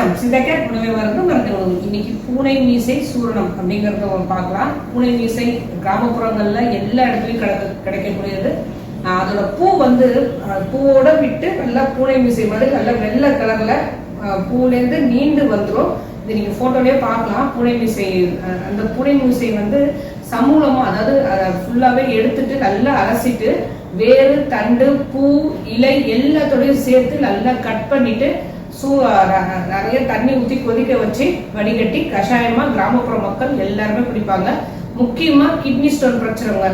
வணக்கம். சிந்தக்கேட் உணவை மருந்து இன்னைக்கு பூனை மீசை சூரணம் அப்படிங்கறத பார்க்கலாம். பூனை மீசை கிராமப்புறங்கள்ல எல்லா இடத்துலயும் கிடைக்கக்கூடியது. அதோட பூ வந்து பூவோட விட்டு நல்லா பூனை மீசை மாதிரி நல்லா வெள்ளை கலர்ல பூலேருந்து நீண்டு வந்துடும். இது நீங்க போட்டோலயே பார்க்கலாம். பூனை மீசை, அந்த பூனை மீசை வந்து சமூலமா, அதாவது ஃபுல்லாவே எடுத்துட்டு நல்லா அலசிட்டு வேறு தண்டு பூ இலை எல்லாத்தோடையும் சேர்த்து நல்லா கட் பண்ணிட்டு நிறைய தண்ணி ஊற்றி கொதிக்க வச்சு வடிகட்டி கஷாயமா கிராமப்புற மக்கள் எல்லாருமே குடிப்பாங்க. முக்கியமா கிட்னி ஸ்டோன் பிரச்சனைங்க,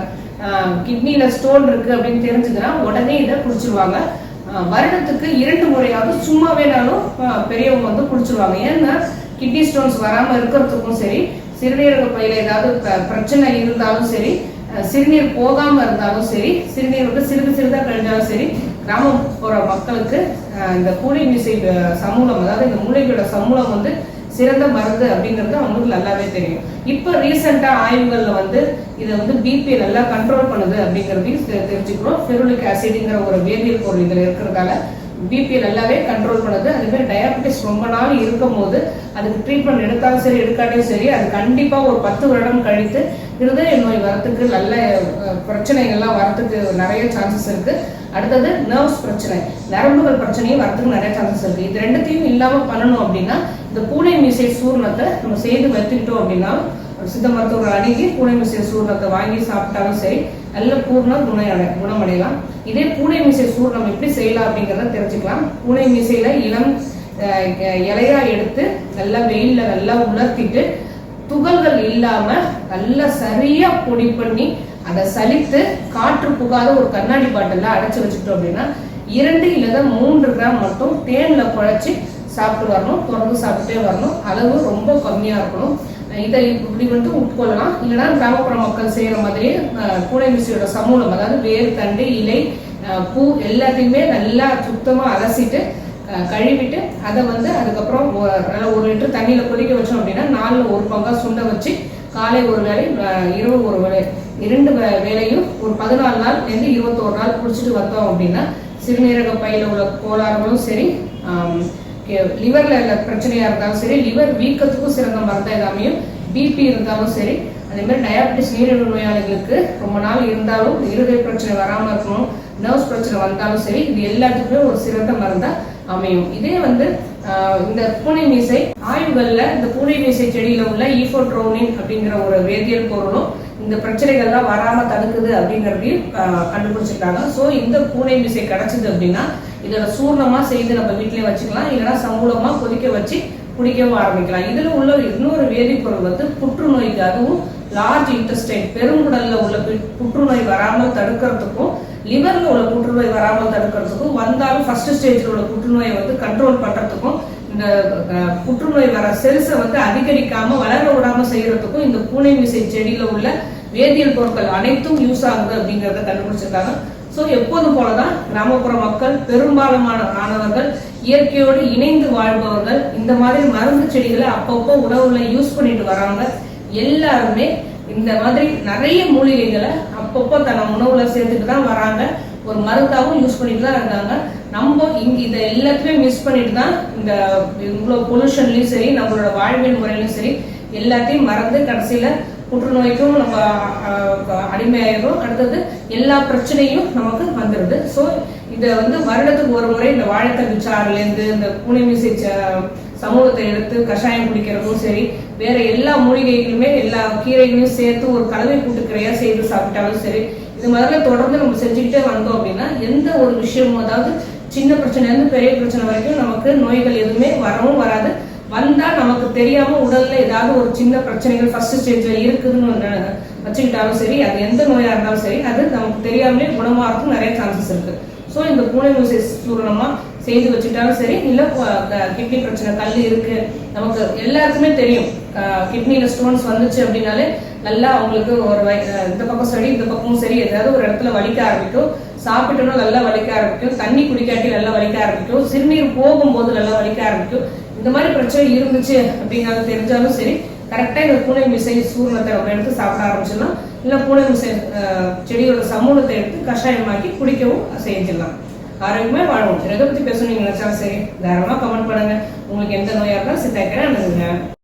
கிட்னில ஸ்டோன் இருக்கு அப்படின்னு தெரிஞ்சதுன்னா உடனே இதை குடிச்சிருவாங்க. வருடத்துக்கு 2 முறையாவது சும்மாவேனாலும் பெரியவங்க வந்து குடிச்சிருவாங்க. ஏன்னா கிட்னி ஸ்டோன்ஸ் வராம இருக்கிறதுக்கும் சரி, சிறுநீரக பையில ஏதாவது பிரச்சனை இருந்தாலும் சரி, சிறுநீர் போகாம இருந்தாலும் சரி, சிறுநீர் வந்து சிறிதா கழிஞ்சாலும் சரி, கிராமப்புற மக்களுக்கு இந்த பூனை மீசை சமூலம், அதாவது இந்த மூலிகையோட சமூலம் வந்து சிறந்த மருந்து அப்படிங்கிறது அவங்களுக்கு நல்லாவே தெரியும். இப்போ ரீசெண்டா ஆய்வுகள்ல வந்து இதை வந்து பிபி நல்லா கண்ட்ரோல் பண்ணுது அப்படிங்கிறதையும் தெரிஞ்சுக்கிறோம். ஃபெருலிக் ஆசிட்ங்கிற ஒரு வேதியியல் பொருள் இதுல இருக்கிறதால பிபி நல்லாவே கண்ட்ரோல் பண்ணுது. அதே மாதிரி டயபெட்டிஸ் ரொம்ப நாள் இருக்கும் போது அதுக்கு ட்ரீட்மெண்ட் எடுத்தாலும் சரி எடுக்காட்டியும் சரி, அது கண்டிப்பா ஒரு 10 வருடம் கழித்து இருதய நோய் வரத்துக்கு, நல்ல பிரச்சனைகள்லாம் வரத்துக்கு நிறைய சான்சஸ் இருக்கு. அடுத்தது நர்வ்ஸ் பிரச்சனை, நரம்புகள் பிரச்சனையும் வரத்துக்கு நிறைய சான்சஸ் இருக்கு. இது ரெண்டுத்தையும் இல்லாம பண்ணணும் அப்படின்னா இந்த பூனை மீசை சூர்ணத்தை நம்ம செய்து வச்சுக்கிட்டோம் அப்படின்னா, சித்த மருத்துவர் அணுகி பூனை மீசை சூர்ணத்தை வாங்கி சாப்பிட்டாலும் சரி, நல்ல பூர்ண குணமடையலாம். இதே பூனை மீசை சூர்ணம் எப்படி செய்யலாம் அப்படிங்கிறத தெரிஞ்சுக்கலாம். பூனை மீசையில இளம் இலையா எடுத்து நல்லா வெயில்ல நல்லா உலர்த்திட்டு துகள்கள் இல்லாம நல்லா சரியா பொடி பண்ணி அதை சலித்து காற்று புகாத ஒரு கண்ணாடி பாட்டில அடைச்சு வச்சுக்கிட்டோம் அப்படின்னா 2 இல்ல 3 கிராம் மட்டும் தேன்ல குழைச்சி சாப்பிட்டு வரணும். தொடர்ந்து சாப்பிட்டே வரணும். அளவு ரொம்ப கம்மியா இருக்கணும். இதை இப்படி வந்து உட்கொள்ளலாம். இல்லைன்னா கிராமப்புற மக்கள் செய்யற மாதிரியே பூனை மீசையோட சமூலம், அதாவது வேறு தண்டு இலை பூ எல்லாத்தையுமே நல்லா சுத்தமா அலசிட்டு கழுவிட்டு அதை வந்து அதுக்கப்புறம் 1 லிட்டர் தண்ணியில கொதிக்க வச்சோம் அப்படின்னா 4ல் 1 பங்கா சுண்ட வச்சு காலை ஒரு வேளை இரவு ஒரு வேளை 2 வேளையும் ஒரு 14 நாள் 21 நாள் குடிச்சிட்டு வந்தோம் அப்படின்னா சிறுநீரக பையில உள்ள கோளாறுகளும் சரி, லிவர்ல பிரச்சனையா இருந்தாலும் சரி, லிவர் வீக்கத்துக்கும் சிறந்த மருந்தா இதாமையும், பிபி இருந்தாலும் சரி, அதே மாதிரி டயபெட்டிஸ் நீரிழிவு நோயாளிகளுக்கு ரொம்ப நாள் இருந்தாலும் இருதய பிரச்சனை வராம இருக்கணும், நர்வ்ஸ் பிரச்சனை வந்தாலும் சரி, இது எல்லாத்துக்குமே ஒரு சிறந்த மருந்தா அமையும். இதே வந்து இந்த பூனை மீசை ஆய்வுகள்ல இந்த பூனை மீசை செடியில உள்ள ஈஃபோட்ரோனின் அப்படிங்கிற ஒரு வேதியியல் பொருளும் இந்த பிரச்சனைகள்லாம் வராம தடுக்குது அப்படிங்கறதையும் கண்டுபிடிச்சிருக்காங்க. ஸோ இந்த பூனை மீசை கிடைச்சது அப்படின்னா இதோட சூர்ணமா செய்து நம்ம வீட்டிலேயே வச்சுக்கலாம். இல்லைன்னா சமூலமா கொதிக்க வச்சு குடிக்கவும் ஆரம்பிக்கலாம். இதுல உள்ள இன்னொரு வேதிப்பொருள் வந்து புற்றுநோய்க்கு, அதுவும் லார்ஜ் இன்டெஸ்டைன் பெருங்குடல்ல உள்ள புற்றுநோய் வராமல் தடுக்கிறதுக்கும், லிவர்ல உள்ள புற்றுநோய் வராமல் தடுக்கிறதுக்கும், வந்தாலும் ஃபர்ஸ்ட் ஸ்டேஜ்ல உள்ள புற்றுநோயை வந்து கண்ட்ரோல் பண்றதுக்கும், இந்த புற்றுநோய் வர செல்ஸை வந்து அதிகரிக்காம வளர விடாம செய்யறதுக்கும் இந்த பூனை மீசை செடியில உள்ள வேதியியல் பொருட்கள் அனைத்தும் யூஸ் ஆகுது அப்படிங்கறத கண்டுபிடிச்சிருக்காங்க. ஸோ எப்போதும் போலதான் கிராமப்புற மக்கள் பெரும்பாலானவர்கள் இயற்கையோடு இணைந்து வாழ்பவர்கள். இந்த மாதிரி மருந்து செடிகளை அப்பப்போ உணவுல யூஸ் பண்ணிட்டு வராங்க. எல்லாருமே இந்த மாதிரி நிறைய மூலிகைகளை அப்பப்போ தன்னை உணவுல சேர்த்துட்டு தான் வராங்க. ஒரு மருந்தாவும் யூஸ் பண்ணிட்டு தான் இருக்காங்க. நம்ம இங்க இதை எல்லாத்தையுமே மிஸ் பண்ணிட்டு தான் இந்த இவ்வளவு பொல்யூஷன்லயும் சரி, நம்மளோட வாழ்வியல் முறையிலும் சரி, எல்லாத்தையும் மறந்து கடைசியில புற்றுநோய்க்கும் நம்ம அடிமையாயிரும். அடுத்தது எல்லா பிரச்சனையும் நமக்கு வந்துடுது. ஸோ இதை வந்து வருடத்துக்கு ஒரு முறை இந்த வாழைத்தண்டு சாறுலேருந்து இந்த பூனை மீசை சமூகத்தை எடுத்து கஷாயம் குடிக்கிறதும் சரி, வேற எல்லா மூலிகைகளுமே எல்லா கீரைகளையும் சேர்த்து ஒரு கலவை கூட்டுக்கிறையா செய்து சாப்பிட்டாலும் சரி, இது மாதிரிலாம் தொடர்ந்து நம்ம செஞ்சுக்கிட்டே வந்தோம் அப்படின்னா எந்த ஒரு விஷயமும், அதாவது சின்ன பிரச்சனைலேருந்து பெரிய பிரச்சனை வரைக்கும் நமக்கு நோய்கள் எதுவுமே வரவும் வராது. வந்தா நமக்கு தெரியாம உடல்ல ஏதாவது ஒரு சின்ன பிரச்சனைகள் ஃபர்ஸ்ட் ஸ்டேஜ்ல இருக்குதுன்னு வச்சுக்கிட்டாலும் சரி, அது எந்த நோயா இருந்தாலும் சரி, அது நமக்கு தெரியாமலே குணமாகிறதுக்கு நிறைய சான்சஸ் இருக்கு. ஸோ இந்த பூனை மீசை சூரணமா செய்து வச்சுட்டாலும் சரி, இல்ல கிட்னி பிரச்சனை கல் இருக்கு, நமக்கு எல்லாருக்குமே தெரியும் கிட்னில ஸ்டோன்ஸ் வந்துச்சு அப்படின்னாலே நல்லா அவங்களுக்கு ஒரு இந்த பக்கம் சரி இந்த பக்கமும் சரி ஏதாவது ஒரு இடத்துல வலிக்க ஆரம்பிக்கும், சாப்பிட்டோம்னா நல்லா வலிக்க ஆரம்பிக்கும், தண்ணி குடிக்காட்டி நல்லா வலிக்க ஆரம்பிக்கும், சிறுநீர் போகும்போது நல்லா வலிக்க ஆரம்பிக்கும். இந்த மாதிரி பிரச்சனை இருந்துச்சு அப்படிங்கிறது தெரிஞ்சாலும் சரி, கரெக்டா இந்த பூனை மீசை சூர்ணத்தை நம்ம எடுத்து சாப்பிட ஆரம்பிச்சிடலாம். இல்ல பூனை மீசை செடியோட சமூலத்தை எடுத்து கஷாயமாக்கி குடிக்கவும் செஞ்சிடலாம். ஆரோக்கியமா வாழ்வோம். எதை பத்தி பேசணும் நீங்க நினைச்சாலும் சரி தாராளமா கமெண்ட் பண்ணுங்க. உங்களுக்கு எந்த நோயா இருந்தாலும் சித்தாய்க்கிறேன்.